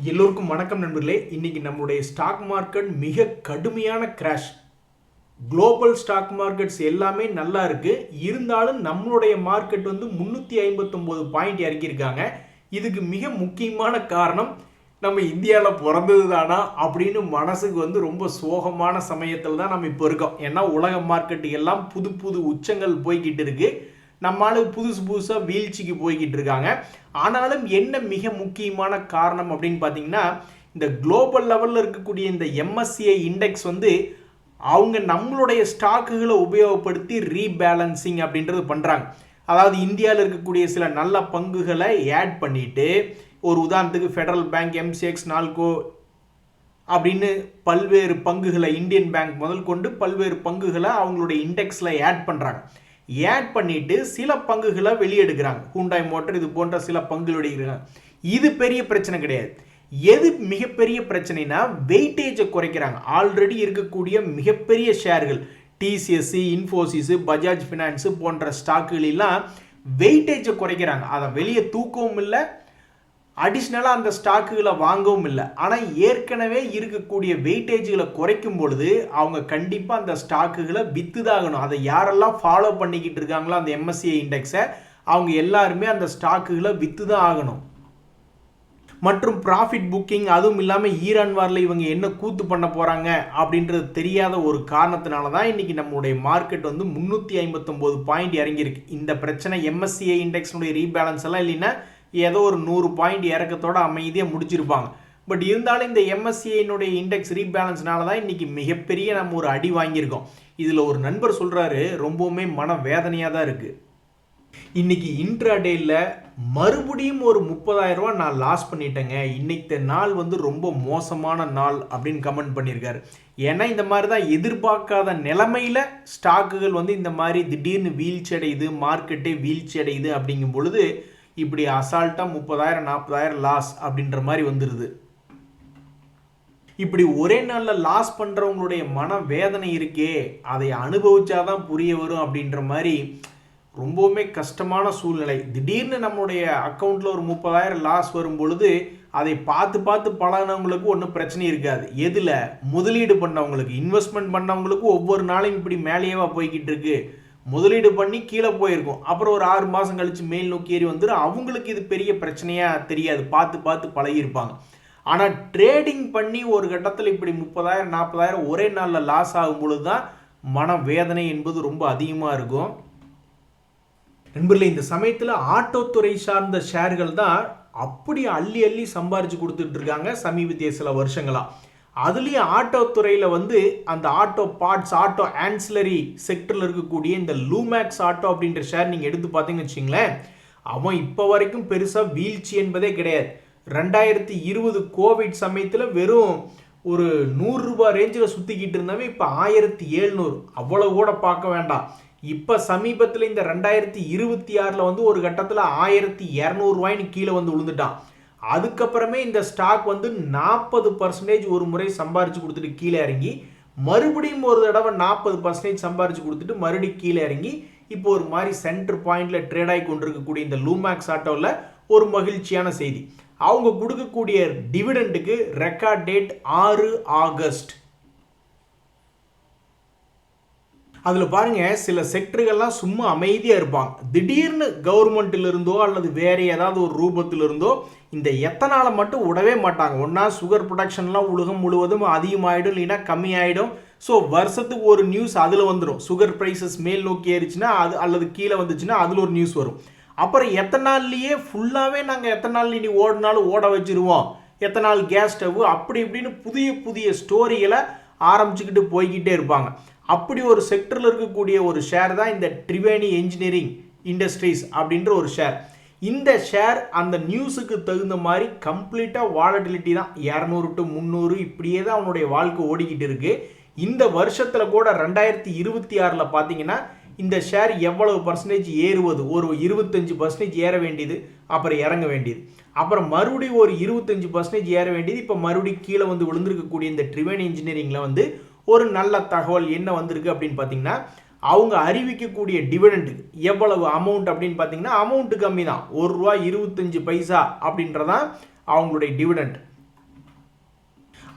எல்லோருக்கும் வணக்கம் நண்பர்களே. இன்னைக்கு நம்மளுடைய ஸ்டாக் மார்க்கெட் மிக கடுமையான கிராஷ். குளோபல் ஸ்டாக் மார்க்கெட்ஸ் எல்லாமே நல்லா இருக்கு. இருந்தாலும் நம்மளுடைய மார்க்கெட் 359 பாயிண்ட் இறக்கியிருக்காங்க. இதுக்கு மிக முக்கியமான காரணம் நம்ம இந்தியாவில் பிறந்தது தானா அப்படின்னு மனசுக்கு ரொம்ப சோகமான சமயத்தில் தான் நம்ம இப்போ இருக்கோம். ஏன்னா உலக மார்க்கெட்டு எல்லாம் புது புது உச்சங்கள் போய்கிட்டு இருக்கு. நம்மளால புதுசாக வீழ்ச்சிக்கு போய்கிட்டு இருக்காங்க. ஆனாலும் என்ன மிக முக்கியமான காரணம் அப்படின்னு பார்த்தீங்கன்னா, இந்த குளோபல் லெவலில் இருக்கக்கூடிய இந்த MSCI இண்டெக்ஸ் அவங்க நம்மளுடைய ஸ்டாக்குகளை உபயோகப்படுத்தி ரீபேலன்சிங் அப்படின்றது பண்ணுறாங்க. அதாவது இந்தியாவில் இருக்கக்கூடிய சில நல்ல பங்குகளை ஆட் பண்ணிட்டு, ஒரு உதாரணத்துக்கு ஃபெடரல் பேங்க், MCX, நால்கோ அப்படின்னு பல்வேறு பங்குகளை, இந்தியன் பேங்க் முதல் கொண்டு பல்வேறு பங்குகளை அவங்களுடைய இண்டெக்ஸில் ஆட் பண்ணுறாங்க. ஆட் பண்ணிட்டு சில பங்குகளை வெளியெடுக்கிறாங்க. ஹூண்டாய் மோட்டர் இது போன்ற சில பங்குகள் எடுக்கிறாங்க. இது பெரிய பிரச்சனை கிடையாது. எது மிகப்பெரிய பிரச்சனைனா வெயிட்டேஜை குறைக்கிறாங்க. ஆல்ரெடி இருக்கக்கூடிய மிகப்பெரிய ஷேர்கள் TCS, இன்ஃபோசிஸ், பஜாஜ் ஃபினான்ஸ் போன்ற ஸ்டாக்குகள் எல்லாம் வெயிட்டேஜை குறைக்கிறாங்க. அதை வெளியே தூக்கவும் இல்லை, அடிஷ்னலாக அந்த ஸ்டாக்குகளை வாங்கவும் இல்லை. ஆனால் ஏற்கனவே இருக்கக்கூடிய வெயிட்டேஜ்களை குறைக்கும் பொழுது அவங்க கண்டிப்பாக அந்த ஸ்டாக்குகளை விற்றுதாகணும். அதை யாரெல்லாம் ஃபாலோ பண்ணிக்கிட்டு இருக்காங்களோ அந்த MSCI இண்டெக்ஸை, அவங்க எல்லாருமே அந்த ஸ்டாக்குகளை விற்று தான் ஆகணும். மற்றும் ப்ராஃபிட் புக்கிங், அதுவும் இல்லாமல் ஈரான் வாரில் இவங்க என்ன கூத்து பண்ண போகிறாங்க அப்படின்றது தெரியாத ஒரு காரணத்தினால தான் இன்றைக்கி நம்மளுடைய மார்க்கெட் 359 பாயிண்ட் இறங்கியிருக்கு. இந்த பிரச்சனை MSCI இண்டெக்ஸினுடைய ரீபேலன்ஸ் எல்லாம் இல்லைன்னா ஏதோ ஒரு 100 பாயிண்ட் இறக்கத்தோட அமைதியாக முடிச்சிருப்பாங்க. பட் இருந்தாலும் இந்த MSCI இண்டெக்ஸ் ரீபேலன்ஸ்னால தான் இன்றைக்கி மிகப்பெரிய நம்ம ஒரு அடி வாங்கியிருக்கோம். இதில் ஒரு நண்பர் சொல்கிறாரு, ரொம்பவுமே மன வேதனையாக தான் இருக்குது. இன்னைக்கு இன்ட்ராடேயில் மறுபடியும் ஒரு 30,000 ரூபா நான் லாஸ் பண்ணிட்டேங்க, இன்னைக்கு நாள் ரொம்ப மோசமான நாள் அப்படின்னு கமெண்ட் பண்ணியிருக்காரு. ஏன்னா இந்த மாதிரி தான் எதிர்பார்க்காத நிலைமையில் ஸ்டாக்குகள் இந்த மாதிரி திடீர்னு வீழ்ச்சி அடையுது, மார்க்கெட்டே வீழ்ச்சி அடையுது. அப்படிங்கும் பொழுது இப்படி அசால்ட்டாக 30,000 40,000 லாஸ் அப்படின்ற மாதிரி வந்துடுது. இப்படி ஒரே நாளில் லாஸ் பண்ணுறவங்களுடைய மன வேதனை இருக்கே, அதை அனுபவிச்சாதான் புரிய வரும் அப்படின்ற மாதிரி ரொம்பவுமே கஷ்டமான சூழ்நிலை. திடீர்னு நம்மளுடைய அக்கௌண்ட்டில் ஒரு 30,000 லாஸ் வரும் பொழுது அதை பார்த்து பார்த்து பழகினவங்களுக்கு ஒன்றும் பிரச்சனை இருக்காது. எதில் முதலீடு பண்ணவங்களுக்கு, இன்வெஸ்ட்மெண்ட் பண்ணவங்களுக்கு ஒவ்வொரு நாளையும் இப்படி மேலேயேவா போய்கிட்டு இருக்கு. முதலீடு பண்ணி கீழே போயிருக்கும், அப்புறம் ஒரு 6 மாதம் கழித்து மேல் நோக்கி ஏறி வந்துடும். அவங்களுக்கு இது பெரிய பிரச்சனையாக தெரியாது, பார்த்து பார்த்து பழகியிருப்பாங்க. ஆனால் ட்ரேடிங் பண்ணி ஒரு கட்டத்தில் இப்படி 30,000 40,000 ஒரே நாளில் லாஸ் ஆகும் பொழுது தான் மனவேதனை என்பது ரொம்ப அதிகமாக இருக்கும். நண்பர்களே, இந்த சமயத்தில் ஆட்டோத்துறை சார்ந்த ஷேர்கள் தான் அப்படி அள்ளி அள்ளி சம்பாரிச்சு கொடுத்துட்டு இருக்காங்க சமீபத்திய சில வருஷங்களாக. அதுலேயும் ஆட்டோ துறையில் அந்த ஆட்டோ பார்ட்ஸ், ஆட்டோ ஆன்சிலரி செக்டரில் இருக்கக்கூடிய இந்த லூமேக்ஸ் ஆட்டோ அப்படின்ற ஷேர் நீங்கள் எடுத்து பார்த்தீங்கன்னு வச்சிங்களேன், அவன் இப்போ வரைக்கும் பெருசாக வீழ்ச்சி என்பதே கிடையாது. 2020 கோவிட் சமயத்தில் வெறும் ஒரு 100 ரூபாய் ரேஞ்சில் சுற்றிக்கிட்டு இருந்தவன் இப்போ 1700, அவ்வளோ கூட பார்க்க வேண்டாம். இப்போ சமீபத்தில் இந்த 2026 ஒரு கட்டத்தில் 1200 ரூபாய்னு கீழே விழுந்துட்டான். அதுக்கப்புறமே இந்த ஸ்டாக் 40% ஒரு முறை சம்பாரிச்சு கொடுத்துட்டு கீழே இறங்கி, மறுபடியும் ஒரு தடவை 40% சம்பாரிச்சு கொடுத்துட்டு மறுபடியும் கீழே இறங்கி, இப்போ ஒரு மாதிரி சென்டர் பாயிண்ட்ல ட்ரேட் ஆகி கொண்டிருக்கக்கூடிய இந்த லூமேக்ஸ் ஆட்டோவில் ஒரு மகிழ்ச்சியான செய்தி. அவங்க கொடுக்கக்கூடிய டிவிடெண்டுக்கு ரெக்கார்ட் டேட் 6 ஆகஸ்ட். அதில் பாருங்க, சில செக்டர்கள்லாம் சும்மா அமைதியாக இருப்பாங்க. திடீர்னு கவர்மெண்ட்டிலிருந்தோ அல்லது வேறு ஏதாவது ஒரு ரூபத்திலிருந்தோ இந்த எத்தனாலை மட்டும் விடவே மாட்டாங்க. ஒன்றா சுகர் ப்ரொடக்ஷன்லாம் உலகம் முழுவதும் அதிகமாகிடும், இல்லைன்னா கம்மியாயிடும். ஸோ வருஷத்துக்கு ஒரு நியூஸ் அதில் வந்துடும். சுகர் ப்ரைஸஸ் மேல் நோக்கி ஏறிச்சுன்னா அது, அல்லது கீழே வந்துச்சுன்னா அதில் ஒரு நியூஸ் வரும். அப்புறம் எத்தனால்லையே ஃபுல்லாகவே நாங்கள் எத்தனால் இனி ஓடினாலும் ஓட வச்சுருவோம், எத்தனால் கேஸ் ஸ்டவ், அப்படி இப்படின்னு புதிய புதிய ஸ்டோரிகளை ஆரம்பிச்சுக்கிட்டு போய்கிட்டே இருப்பாங்க. அப்படி ஒரு செக்டரில் இருக்கக்கூடிய ஒரு ஷேர் தான் இந்த ட்ரிவேணி என்ஜினியரிங் இண்டஸ்ட்ரீஸ் அப்படின்ற ஒரு ஷேர். இந்த ஷேர் அந்த நியூஸுக்கு தகுந்த மாதிரி கம்ப்ளீட்டாக வாலட்டிலிட்டி தான், 200 to 300 இப்படியே தான் அவனுடைய வாழ்க்கை ஓடிக்கிட்டு இருக்கு. இந்த வருஷத்தில் கூட 2026 பார்த்தீங்கன்னா இந்த ஷேர் எவ்வளவு பர்சன்டேஜ் ஏறுவது, ஒரு 25% ஏற வேண்டியது, அப்புறம் இறங்க வேண்டியது, அப்புறம் மறுபடியும் ஒரு 25% ஏற வேண்டியது, இப்போ மறுபடியும் கீழே விழுந்திருக்கக்கூடிய இந்த ட்ரிவேணி இன்ஜினியரிங்கில் ஒரு நல்ல தகவல் என்ன வந்திருக்கு அப்படின்னு பார்த்தீங்கன்னா, அவங்க அறிவிக்கக்கூடிய டிவிடெண்ட் எவ்வளவு அமௌண்ட் அப்படின்னு பார்த்தீங்கன்னா, அமௌண்ட் கம்மி தான், ₹1.25 அப்படின்றதான் அவங்களுடைய டிவிடெண்ட்.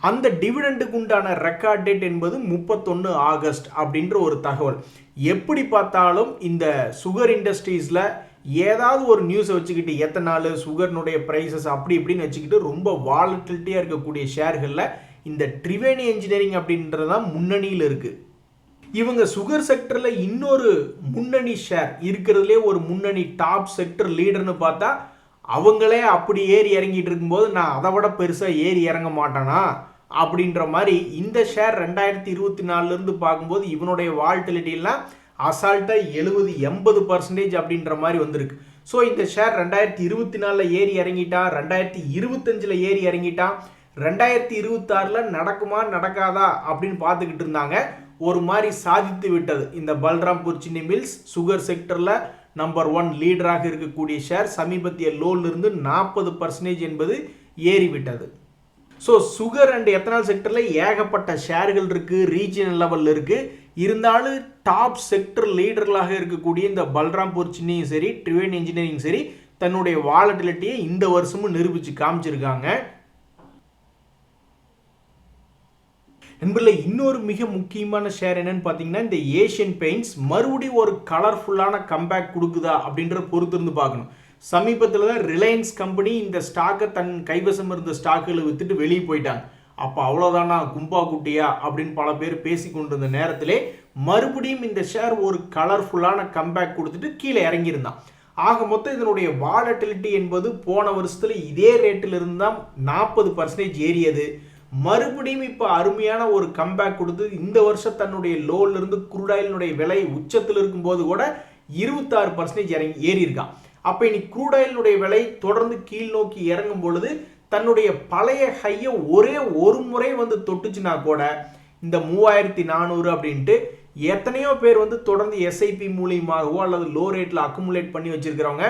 அந்த டிவிடெண்டுக்கு உண்டான ரெக்கார்ட் டேட் என்பது 31 ஆகஸ்ட் அப்படின்ற ஒரு தகவல். எப்படி பார்த்தாலும் இந்த சுகர் இண்டஸ்ட்ரீஸில் ஏதாவது ஒரு நியூஸை வச்சுக்கிட்டு எத்தனால் சுகர்னுடைய ப்ரைஸஸ் அப்படி இப்படின்னு வச்சுக்கிட்டு ரொம்ப வாலட்டிலிட்டியாக இருக்கக்கூடிய ஷேர்களில் இந்த ட்ரிவேணி என்ஜினியரிங் அப்படின்றதான் முன்னணியில் இருக்குது. இவங்க சுகர் செக்டரில் இன்னொரு முன்னணி ஷேர் இருக்கிறதுலே ஒரு முன்னணி டாப் செக்டர் லீடர்னு பார்த்தா அவங்களே அப்படி ஏறி இறங்கிட்டு இருக்கும்போது நான் அதை விட பெருசாக ஏறி இறங்க மாட்டேனா அப்படின்ற மாதிரி இந்த ஷேர் 2024 பார்க்கும்போது இவனுடைய வால்டிலிட்டிலாம் அசால்ட்டாக 70-80% அப்படின்ற மாதிரி வந்திருக்கு. ஸோ இந்த ஷேர் 2024 ஏறி இறங்கிட்டான், 2025 ஏறி இறங்கிட்டான், 2026 நடக்குமா நடக்காதா அப்படின்னு பார்த்துக்கிட்டு இருந்தாங்க. ஒரு மாதிரி சாதித்து விட்டது. இந்த பல்ராம்பூர் சின்னி மில்ஸ் சுகர் செக்டரில் நம்பர் 1 லீடராக இருக்கக்கூடிய ஷேர் சமீபத்திய லோலிருந்து 40% என்பது ஏறிவிட்டது. ஸோ சுகர் அண்ட் எத்தனால் செக்டரில் ஏகப்பட்ட ஷேர்கள் இருக்குது, ரீஜியனல் லெவலில் இருக்குது. இருந்தாலும் டாப் செக்டர் லீடர்களாக இருக்கக்கூடிய இந்த பல்ராம்பூர் சின்னியும் சரி ட்ரிவேணி இன்ஜினியரிங் சரி தன்னுடைய வாலட்டிலிட்டியை இந்த வருஷமும் நிரூபித்து காமிச்சிருக்காங்க. நண்பர்களே, இன்னொரு மிக முக்கியமான ஷேர் என்னன்னு பார்த்தீங்கன்னா இந்த ஏஷியன் பெயிண்ட்ஸ் மறுபடியும் ஒரு கலர்ஃபுல்லான கம்பேக் கொடுக்குதா அப்படின்ற பொறுத்து இருந்து பார்க்கணும். சமீபத்தில் தான் ரிலையன்ஸ் கம்பெனி இந்த ஸ்டாக்கை தன் கைவசம் இருந்த ஸ்டாக்குகளை விற்றுட்டு வெளியே போயிட்டாங்க. அப்போ அவ்வளோதானா கும்பா குட்டியா அப்படின்னு பல பேர் பேசி கொண்டிருந்த நேரத்திலே மறுபடியும் இந்த ஷேர் ஒரு கலர்ஃபுல்லான கம்பேக் கொடுத்துட்டு கீழே இறங்கியிருந்தான். ஆக மொத்தம் இதனுடைய வாலட்டிலிட்டி என்பது போன வருஷத்தில் இதே ரேட்டில் இருந்தால் 40% ஏறியது. மறுபடியும் இப்போ அருமையான ஒரு கம்பேக் கொடுத்து இந்த வருஷம் தன்னுடைய லோலிருந்து குரூடாயிலினுடைய விலை உச்சத்தில் இருக்கும்போது கூட 26% ஏறி இருக்கான். அப்போ இனி குரூடாயிலினுடைய விலை தொடர்ந்து கீழ் நோக்கி இறங்கும் பொழுது தன்னுடைய பழைய ஹையை ஒரே ஒரு முறை வந்து தொட்டுச்சுன்னா கூட இந்த 3400 அப்படின்ட்டு எத்தனையோ பேர் வந்து தொடர்ந்து எஸ்ஐபி மூலியமாகவோ அல்லது லோ ரேட்டில் அக்குமுலேட் பண்ணி வச்சிருக்கிறவங்க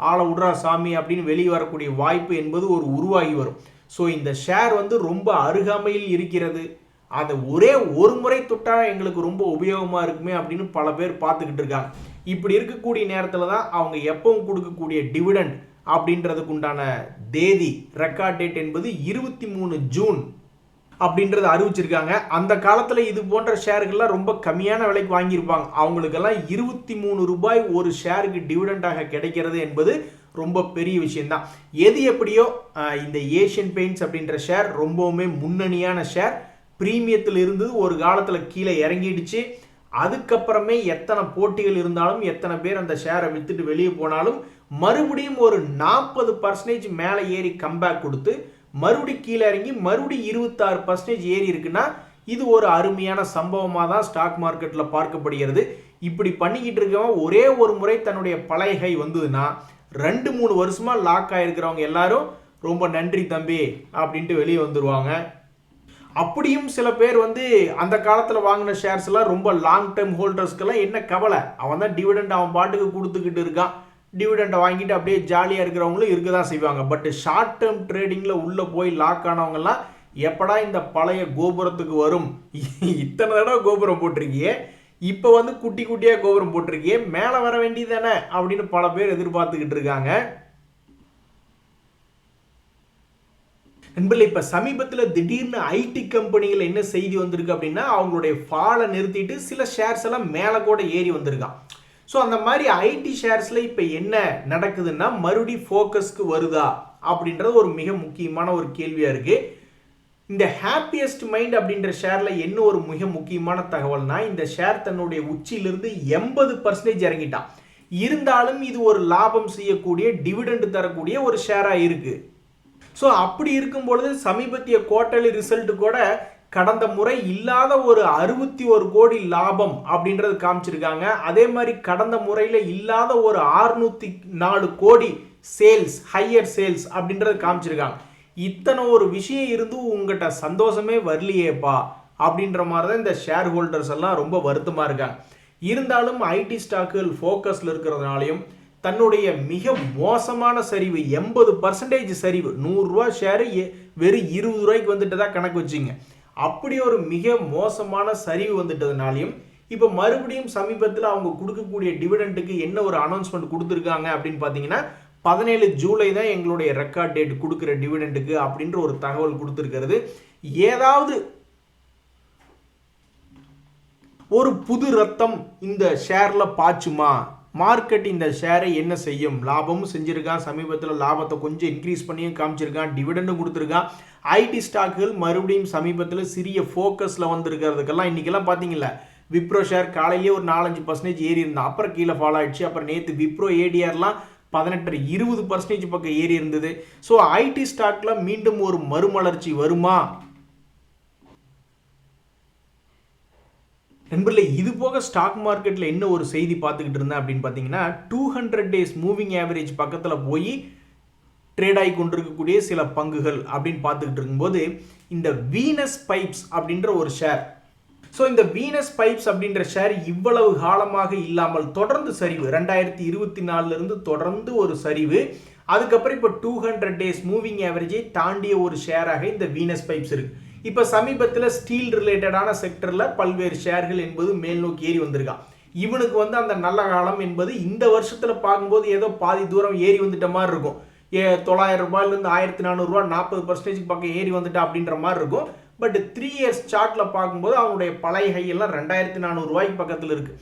ஆளை விட்றா சாமி அப்படின்னு வெளியே வரக்கூடிய வாய்ப்பு என்பது ஒரு உருவாகி வரும். ஸோ இந்த ஷேர் வந்து ரொம்ப அருகாமையில் இருக்கிறது. அதை ஒரே ஒரு முறை தொட்டால் எங்களுக்கு ரொம்ப உபயோகமாக இருக்குமே அப்படின்னு பல பேர் பார்த்துக்கிட்டு இருக்காங்க. இப்படி இருக்கக்கூடிய நேரத்தில் தான் அவங்க எப்பவும் கொடுக்கக்கூடிய டிவிடெண்ட் அப்படின்றதுக்கு உண்டான தேதி ரெக்கார்ட் டேட் என்பது 23 ஜூன் அப்படின்றத அறிவிச்சிருக்காங்க. அந்த காலத்தில் இது போன்ற ஷேர்கள்லாம் ரொம்ப கம்மியான விலைக்கு வாங்கியிருப்பாங்க. அவங்களுக்கெல்லாம் 23 ரூபாய் ஒரு ஷேருக்கு டிவிடெண்டாக கிடைக்கிறது என்பது ரொம்ப பெரிய விஷயம்தான். எது எப்படியோ இந்த ஏஷியன் பெயிண்ட்ஸ் அப்படின்ற ஷேர் ரொம்பவுமே முன்னணியான ஷேர். பிரீமியத்தில் இருந்தது ஒரு காலத்தில் கீழே இறங்கிடுச்சு. அதுக்கப்புறமே எத்தனை போட்டிகள் இருந்தாலும் எத்தனை பேர் அந்த ஷேரை வித்துட்டு வெளியே போனாலும் மறுபடியும் ஒரு 40% மேலே ஏறி கம்பேக் கொடுத்து மறுபடி கீழே இறங்கி மறுபடி 26% ஏறி இருக்குன்னா இது ஒரு அருமையான சம்பவமாக தான் ஸ்டாக் மார்க்கெட்டில் பார்க்கப்படுகிறது. இப்படி பண்ணிக்கிட்டு இருக்கவங்க ஒரே ஒரு முறை தன்னுடைய பழைய கை வந்ததுன்னா 2-3 வருஷமாக லாக் ஆகிருக்கிறவங்க எல்லாரும் ரொம்ப நன்றி தம்பி அப்படின்ட்டு வெளியே வந்துடுவாங்க. அப்படியும் சில பேர் வந்து அந்த காலத்தில் வாங்கின ஷேர்ஸ் எல்லாம் ரொம்ப லாங் டேர்ம் ஹோல்டர்ஸ்க்கெல்லாம் என்ன கவலை, அவன் தான் டிவிடெண்ட் அவன் பாட்டுக்கு கொடுத்துக்கிட்டு இருக்கான், டிவிடெண்டை வாங்கிட்டு அப்படியே ஜாலியாக இருக்கிறவங்களும் இருக்க தான் செய்வாங்க. பட் ஷார்ட் டேர்ம் ட்ரேடிங்கில் உள்ளே போய் லாக் ஆனவங்கெல்லாம் எப்படா இந்த பழைய கோபுரத்துக்கு வரும், இத்தனை தடவை கோபுரம் போட்டிருக்கியே, இப்போ வந்து குட்டி குட்டியாக கோபுரம் போட்டிருக்கியே, மேலே வர வேண்டியது தானே அப்படின்னு பல பேர் எதிர்பார்த்துக்கிட்டு இருக்காங்க. நண்பர்களே, இப்போ சமீபத்தில் திடீர்னு ஐடி கம்பெனிகள் என்ன செய்தி வந்திருக்கு அப்படின்னா அவங்களுடைய ஃபாலை நிறுத்திட்டு சில ஷேர்ஸ் எல்லாம் மேலே கூட ஏறி வந்திருக்கான். ஸோ அந்த மாதிரி ஐடி ஷேர்ஸில் இப்போ என்ன நடக்குதுன்னா மறுபடியும் ஃபோக்கஸ்க்கு வருதா அப்படின்றது ஒரு மிக முக்கியமான ஒரு கேள்வியாக இருக்குது. இந்த ஹாப்பியஸ்ட் மைண்ட் அப்படின்ற ஷேரில் என்ன ஒரு மிக முக்கியமான தகவல்னா இந்த ஷேர் தன்னுடைய உச்சியிலிருந்து 80% இறங்கிட்டான். இருந்தாலும் இது ஒரு லாபம் செய்யக்கூடிய டிவிடெண்ட் தரக்கூடிய ஒரு ஷேராக இருக்குது. ஸோ அப்படி இருக்கும் பொழுது சமீபத்திய குவார்ட்டர்லி ரிசல்ட் கூட கடந்த முறை இல்லாத ஒரு 61 கோடி லாபம் அப்படின்றது காமிச்சிருக்காங்க. அதே மாதிரி கடந்த முறையில் இல்லாத ஒரு 604 கோடி சேல்ஸ், ஹையர் சேல்ஸ் அப்படின்றது காமிச்சிருக்காங்க. இத்தனை ஒரு விஷயம் இருந்தும் உங்கள்கிட்ட சந்தோஷமே வரலையேப்பா அப்படின்ற மாதிரி தான் இந்த ஷேர் ஹோல்டர்ஸ் எல்லாம் ரொம்ப வருத்தமாக இருக்காங்க. இருந்தாலும் ஐடி ஸ்டாக்குகள் ஃபோக்கஸில் இருக்கிறதுனாலையும் தன்னுடைய மிக மோசமான சரிவு 80% சரிவு, 100 ரூபா ஷேரு வெறும் 20 ரூபாய்க்கு வந்துட்டு தான் கணக்கு வச்சுங்க. அப்படி ஒரு மிக மோசமான சரிவு வந்துட்டதுனாலையும் இப்போ மறுபடியும் சமீபத்தில் அவங்க கொடுக்கக்கூடிய டிவிடெண்டுக்கு என்ன ஒரு அனௌன்ஸ்மெண்ட் கொடுத்துருக்காங்க அப்படின்னு பார்த்தீங்கன்னா 17 ஜூலை தான் எங்களுடைய ரெக்கார்ட் டேட் கொடுக்குற டிவிடெண்டுக்கு அப்படின்ற ஒரு தகவல் கொடுத்துருக்கிறது. ஏதாவது ஒரு புது ரத்தம் இந்த ஷேர்ல பாய்ச்சுமா, மார்க்கெட் இந்த ஷேரை என்ன செய்யும், லாபமும் செஞ்சிருக்கான், சமீபத்தில் லாபத்தை கொஞ்சம் இன்க்ரீஸ் பண்ணியும் காமிச்சிருக்கான், டிவிடெண்டும் கொடுத்துருக்கான். ஐடி ஸ்டாக்குகள் மறுபடியும் சமீபத்தில் சிறிய ஃபோக்கஸில் வந்திருக்கிறதுக்கெல்லாம் இன்றைக்கெல்லாம் பார்த்தீங்களா, விப்ரோ ஷேர் காலையிலேயே ஒரு 4-5% ஏறி இருந்தான், அப்புறம் கீழே ஃபாலோ ஆயிடுச்சு. அப்புறம் நேற்று விப்ரோ ஏடிஆர்லாம் 18-20% பக்கம் ஏறி இருந்தது. ஸோ ஐடி ஸ்டாக்ல மீண்டும் ஒரு மறுமலர்ச்சி வருமா நண்பர்களே? இது போக ஸ்டாக் மார்க்கெட்டில் என்ன ஒரு செய்தி பார்த்துக்கிட்டு இருந்தேன் அப்படின்னு பார்த்தீங்கன்னா, 200 days மூவிங் ஆவரேஜ் பக்கத்தில் போய் ட்ரேட் ஆகி கொண்டிருக்கக்கூடிய சில பங்குகள் அப்படின்னு பார்த்துக்கிட்டு இருக்கும்போது, இந்த வீனஸ் பைப்ஸ் அப்படின்ற ஒரு ஷேர். ஸோ இந்த வீனஸ் பைப்ஸ் அப்படின்ற ஷேர் இவ்வளவு காலமாக இல்லாமல் தொடர்ந்து சரிவு, 2024 தொடர்ந்து ஒரு சரிவு. அதுக்கப்புறம் இப்போ 200 days மூவிங் ஆவரேஜை தாண்டிய ஒரு ஷேராக இந்த வீனஸ் பைப்ஸ் இருக்கு. இப்போ சமீபத்தில் ஸ்டீல் ரிலேட்டடான செக்டரில் பல்வேறு ஷேர்கள் என்பது மேல் நோக்கி ஏறி வந்திருக்கான். இவனுக்கு வந்து அந்த நல்ல காலம் என்பது இந்த வருஷத்தில் பார்க்கும்போது ஏதோ பாதி தூரம் ஏறி வந்துட்ட மாதிரி இருக்கும். 900 ரூபாயிலிருந்து 1400 ரூபா 40% பக்கம் ஏறி வந்துட்டா அப்படின்ற மாதிரி இருக்கும். பட் 3 years சார்ட்ல பார்க்கும்போது அவனுடைய பழைய ஹையெல்லாம் 2400 ரூபாய்க்கு பக்கத்தில் இருக்கு.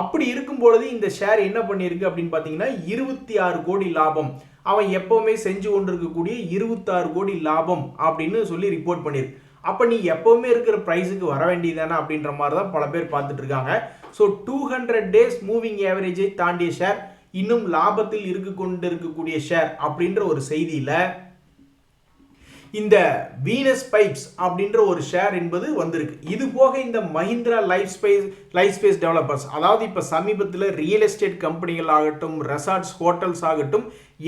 அப்படி இருக்கும்பொழுது இந்த ஷேர் என்ன பண்ணியிருக்கு அப்படின்னு பார்த்தீங்கன்னா 26 கோடி லாபம், அவன் எப்பவுமே செஞ்சு கொண்டிருக்கக்கூடிய 26 கோடி லாபம் அப்படின்னு சொல்லி ரிப்போர்ட் பண்ணியிருக்கு. அப்போ நீ எப்பவுமே இருக்கிற ப்ரைஸுக்கு வர வேண்டியதானே அப்படின்ற மாதிரி தான் பல பேர் பார்த்துட்டு இருக்காங்க. ஸோ 200 days மூவிங் ஆவரேஜை தாண்டிய ஷேர், இன்னும் லாபத்தில் இருக்கு கொண்டு இருக்கக்கூடிய ஷேர் அப்படின்ற ஒரு செய்தியில் இந்த வீனஸ் பைப்ஸ் அப்படின்ற ஒரு ஷேர் என்பது வந்திருக்கு. இது போக இந்த மஹிந்திரா லைஃப் ஸ்பேஸ் டெவலப்பர்ஸ், அதாவது இப்போ சமீபத்தில் ரியல் எஸ்டேட் கம்பெனிகள் ஆகட்டும், ரெசார்ட்ஸ், ஹோட்டல்ஸ் ஆகட்டும்,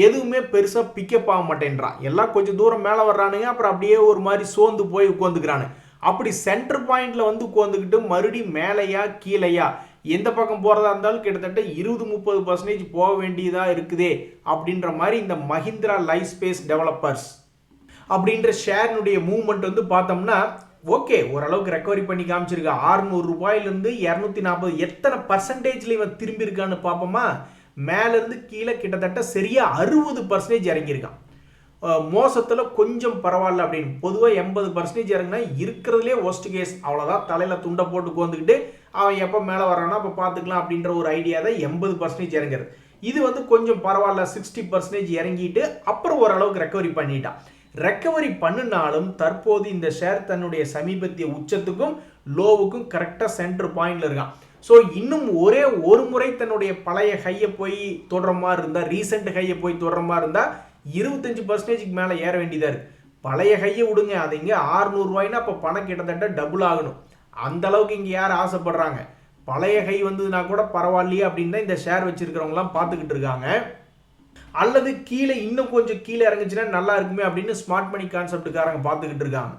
எதுவுமே பெருசாக பிக்கப் ஆக மாட்டேன்றான். எல்லாம் கொஞ்சம் தூரம் மேலே வர்றானுங்க, அப்புறம் அப்படியே ஒரு மாதிரி சோர்ந்து போய் உட்காந்துக்கிறானு. அப்படி சென்டர் பாயிண்ட்ல வந்து உட்காந்துக்கிட்டு மறுபடியும் மேலையா கீழையா எந்த பக்கம் போகிறதா இருந்தாலும் கிட்டத்தட்ட 20-30% போக வேண்டியதாக இருக்குதே அப்படின்ற மாதிரி இந்த மஹிந்திரா லைஃப் ஸ்பேஸ் டெவலப்பர்ஸ் அப்படின்ற ஷேர்னுடைய மூவ்மெண்ட் வந்து பார்த்தோம்னா ஓகே, ஓரளவுக்கு ரெக்கவரி பண்ணி காமிச்சிருக்கா. 600 ரூபாயிலிருந்து 240 எத்தனை பர்சன்டேஜ்ல இவன் திரும்பி இருக்கான்னு பார்ப்போமா. மேலேருந்து கீழே கிட்டத்தட்ட சரியா 60% இறங்கியிருக்கான். மோசத்தில் கொஞ்சம் பரவாயில்ல அப்படின்னு, பொதுவாக 80% இறங்கினா இருக்கிறதுலே ஒஸ்ட் கேஸ், அவ்வளோதான், தலையில் துண்டை போட்டு கோந்துக்கிட்டு அவன் எப்போ மேலே வரானா அப்போ பார்த்துக்கலாம் அப்படின்ற ஒரு ஐடியா தான் 80% இறங்குறது. இது வந்து கொஞ்சம் பரவாயில்ல, 60% இறங்கிட்டு அப்புறம் ஓரளவுக்கு ரெக்கவரி பண்ணிட்டான். ரெக்கவரி பண்ணினாலும் தற்போது இந்த ஷேர் தன்னுடைய சமீபத்திய உச்சத்துக்கும் லோவுக்கும் கரெக்டாக சென்டர் பாயிண்ட்ல இருக்கான். ஸோ இன்னும் ஒரே ஒரு முறை தன்னுடைய பழைய ஹையை போய் தொடர மாதிரி இருந்தால், ரீசெண்ட் ஹையை போய் தொடர மாதிரி இருந்தால் 25% மேலே ஏற வேண்டியதாக இருக்கு. பழைய ஹையை விடுங்க, அது இங்கே 600 ரூபாய்னா அப்போ பணம் கிட்டத்தட்ட டபுள் ஆகணும். அந்த அளவுக்கு இங்கே யார் ஆசைப்படுறாங்க? பழைய ஹை வந்ததுன்னா கூட பரவாயில்லையே அப்படின்னு தான் இந்த ஷேர் வச்சிருக்கிறவங்களாம் பார்த்துக்கிட்டு இருக்காங்க. அல்லது கீழே இன்னும் கொஞ்சம் கீழே இறங்குச்சுன்னா நல்லா இருக்குமே அப்படின்னு ஸ்மார்ட் மணி கான்செப்டுக்காரங்க பார்த்துக்கிட்டு இருக்காங்க.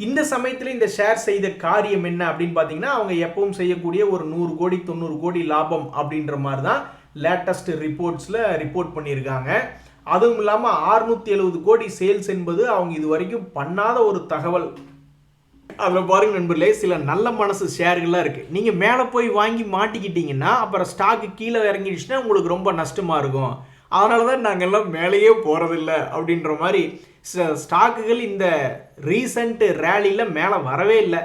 இந்த சமயத்தில் இந்த ஷேர் செய்த காரியம் என்ன அப்படின்னு பார்த்தீங்கன்னா, அவங்க எப்பவும் செய்யக்கூடிய ஒரு 100 கோடி 90 கோடி லாபம் அப்படின்ற மாதிரி தான் லேட்டஸ்ட் ரிப்போர்ட்ஸில் ரிப்போர்ட் பண்ணியிருக்காங்க. அதுவும் இல்லாமல் 670 கோடி சேல்ஸ் என்பது அவங்க இது வரைக்கும் பண்ணாத ஒரு தகவல். அதில் பாருங்க நண்பர்களே, சில நல்ல மனசு ஷேர்கள்லாம் இருக்குது. நீங்கள் மேலே போய் வாங்கி மாட்டிக்கிட்டீங்கன்னா அப்புறம் ஸ்டாக்கு கீழே இறங்கிடுச்சுன்னா உங்களுக்கு ரொம்ப நஷ்டமாக இருக்கும். அதனால தான் நாங்கள் எல்லாம் மேலேயே போகிறதில்ல அப்படின்ற மாதிரி ஸ்டாக்குகள் இந்த ரீசன்ட் ரேலியில் மேலே வரவே இல்லை.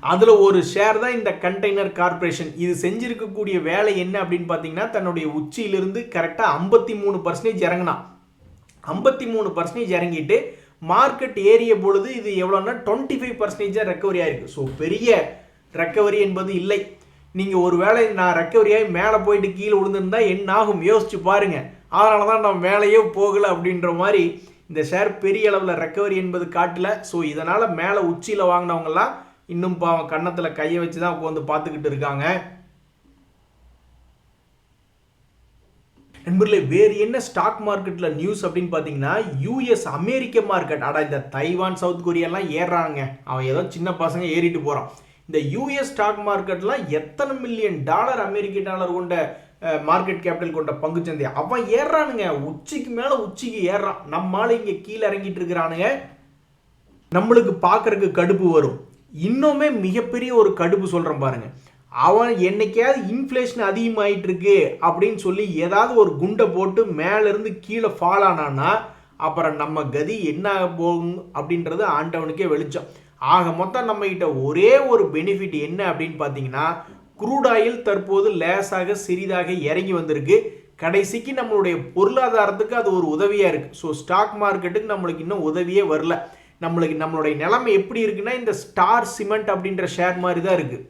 அதில் ஒரு ஷேர் தான் இந்த கண்டெய்னர் கார்பரேஷன். இது செஞ்சிருக்கக்கூடிய வேலை என்ன அப்படின்னு பார்த்தீங்கன்னா, தன்னுடைய உச்சியிலிருந்து கரெக்டாக 53% இறங்கினா, 53% இறங்கிட்டு மார்க்கெட் ஏறிய பொழுது இது எவ்வளோன்னா 25% ரெக்கவரி ஆயிருக்கு. ஸோ பெரிய ரெக்கவரி என்பது இல்லை. நீங்கள் ஒரு வேளை நான் ரெக்கவரி ஆகி மேலே போயிட்டு கீழே விழுந்துருந்தா என்ன ஆகும் யோசிச்சு பாருங்க. அதனால தான் நான் மேலேயே போகலை அப்படின்ற மாதிரி இந்த ஷேர் பெரிய அளவில் ரெக்கவரி என்பது காட்டல. ஸோ இதனால் மேலே உச்சியில் வாங்கினவங்கலாம் இன்னும் பாவம் கன்னத்தில் கையை வச்சு தான் உட்காந்து பார்த்துக்கிட்டு இருக்காங்க. நண்பர்களே, வேறு என்ன ஸ்டாக் மார்க்கெட்டில் நியூஸ் அப்படின்னு பார்த்தீங்கன்னா, யூஎஸ் அமெரிக்க மார்க்கெட், அடா இந்த தைவான் சவுத் கொரியாலாம் ஏறுறாங்க, அவன் ஏதோ சின்ன பசங்க ஏறிட்டு போகிறான். இந்த யூஎஸ் ஸ்டாக் மார்க்கெட்லாம் எத்தனை $1 மில்லியன் அமெரிக்க டாலர் கொண்ட மார்க்கெட் கேபிட்டல் கொண்ட பங்குச்சந்தை அவன் ஏறானுங்க, உச்சிக்கு மேலே உச்சிக்கு ஏறான். நம்மளால இங்கே கீழே இறங்கிட்டு இருக்கிறானுங்க. நம்மளுக்கு பார்க்கறதுக்கு கடுப்பு வரும். இன்னுமே மிகப்பெரிய ஒரு கடுப்பு சொல்கிறேன் பாருங்க. அவன் என்னைக்காவது இன்ஃப்ளேஷன் அதிகமாகிட்டு இருக்கு அப்படின்னு சொல்லி ஏதாவது ஒரு குண்டை போட்டு மேலேருந்து கீழே ஃபால் ஆனான்னா அப்புறம் நம்ம கதி என்ன போகும் அப்படின்றது ஆண்டவனுக்கே வெளிச்சம். ஆக மொத்தம் நம்ம கிட்ட ஒரே ஒரு பெனிஃபிட் என்ன அப்படின்னு பார்த்தீங்கன்னா, க்ரூட் ஆயில் தற்போது லேசாக சிறிதாக இறங்கி வந்திருக்கு. கடைசிக்கு நம்மளுடைய பொருளாதாரத்துக்கு அது ஒரு உதவியாக இருக்குது. ஸோ ஸ்டாக் மார்க்கெட்டுக்கு நம்மளுக்கு இன்னும் உதவியே வரல. நம்மளுடைய நிலைமை எப்படி இருக்குன்னா, இந்த ஸ்டார் சிமெண்ட் அப்படின்ற ஷேர் மாதிரி தான் இருக்குது.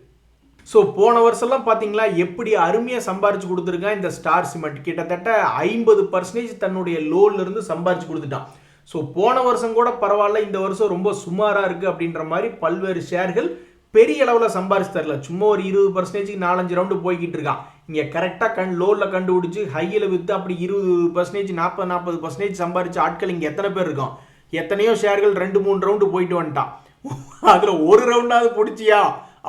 ஸோ போன வருஷம்லாம் பார்த்தீங்களா எப்படி அருமையாக சம்பாரிச்சு கொடுத்துருக்கான் இந்த ஸ்டார் சிமெண்ட். கிட்டத்தட்ட 50% தன்னுடைய லோன்லேருந்து சம்பாரிச்சு கொடுத்துட்டான். ஸோ போன வருஷம் கூட பரவாயில்ல, இந்த வருஷம் ரொம்ப சுமாராக இருக்குது அப்படின்ற மாதிரி பல்வேறு ஷேர்கள் பெரிய அளவில் சம்பாரிச்சு தரல. சும்மா ஒரு 20%க்கு 4-5 ரவுண்டு போய்கிட்டு இருக்கான். இங்கே கரெக்டாக லோனில் கண்டுபிடிச்சி ஹையில் விற்று அப்படி 20%, 40% சம்பாரிச்சு ஆட்கள் இங்கே எத்தனை பேர் இருக்கோம்? எத்தனையோ ஷேர்கள் 2-3 ரவுண்டு போயிட்டு வந்துட்டான். அதில் ஒரு ரவுண்டாவது பிடிச்சியா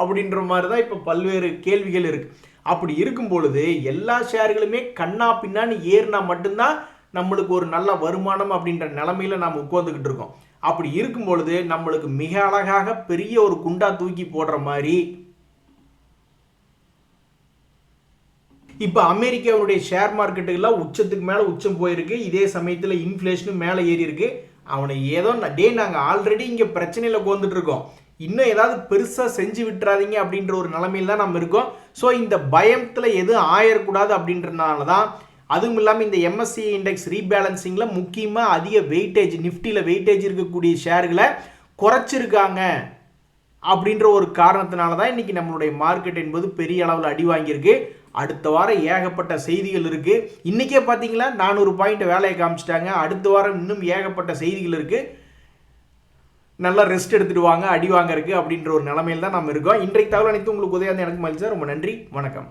அப்படின்ற மாதிரி தான் இப்போ பல்வேறு கேள்விகள் இருக்கு. அப்படி இருக்கும் பொழுது எல்லா ஷேர்களுமே கண்ணா பின்னான்னு ஏறினா மட்டும்தான் நம்மளுக்கு ஒரு நல்ல வருமானம் அப்படின்ற நிலைமையில நாம் உட்காந்துக்கிட்டு இருக்கோம். அப்படி இருக்கும் பொழுது நம்மளுக்கு மிக அழகாக பெரிய ஒரு குண்டா தூக்கி போடுற மாதிரி இப்போ அமெரிக்காவுடைய ஷேர் மார்க்கெட்டுகள்லாம் உச்சத்துக்கு மேலே உச்சம் போயிருக்கு. இதே சமயத்தில் இன்ஃப்ளேஷனும் மேலே ஏறி இருக்கு. அவனை ஏதோ நாங்கள் ஆல்ரெடி இங்கே பிரச்சனையில் உட்காந்துட்டு இருக்கோம், இன்னும் ஏதாவது பெருசாக செஞ்சு விட்டுறாதீங்க அப்படின்ற ஒரு நிலைமையில் தான் நம்ம இருக்கோம். ஸோ இந்த பயத்தில் எதுவும் ஆயிடக்கூடாது அப்படின்றதுனால தான். அதுவும் இல்லாமல் இந்த MSCI இண்டெக்ஸ் ரீபேலன்சிங்கில் முக்கியமாக அதிக வெயிட்டேஜ், நிஃப்டியில் வெயிட்டேஜ் இருக்கக்கூடிய ஷேர்களை குறைச்சிருக்காங்க அப்படின்ற ஒரு காரணத்தினால தான் இன்றைக்கி நம்மளுடைய மார்க்கெட் என்பது பெரிய அளவில் அடி வாங்கியிருக்கு. அடுத்த வாரம் ஏகப்பட்ட செய்திகள் இருக்குது. இன்றைக்கே பார்த்தீங்களா 400 பாயிண்ட் வேலையை காமிச்சிட்டாங்க. அடுத்த வாரம் இன்னும் ஏகப்பட்ட செய்திகள் இருக்குது. நல்லா ரெஸ்ட் எடுத்துட்டு வாங்க, அடி வாங்க இருக்கு அப்படின்ற ஒரு நிலைமையில் தான் நம்ம இருக்கோம். இன்றைக்கு தகவல் அனைத்து உங்களுக்கு உதவியாக எனக்கு மகிழ்ச்சி. ரொம்ப நன்றி, வணக்கம்.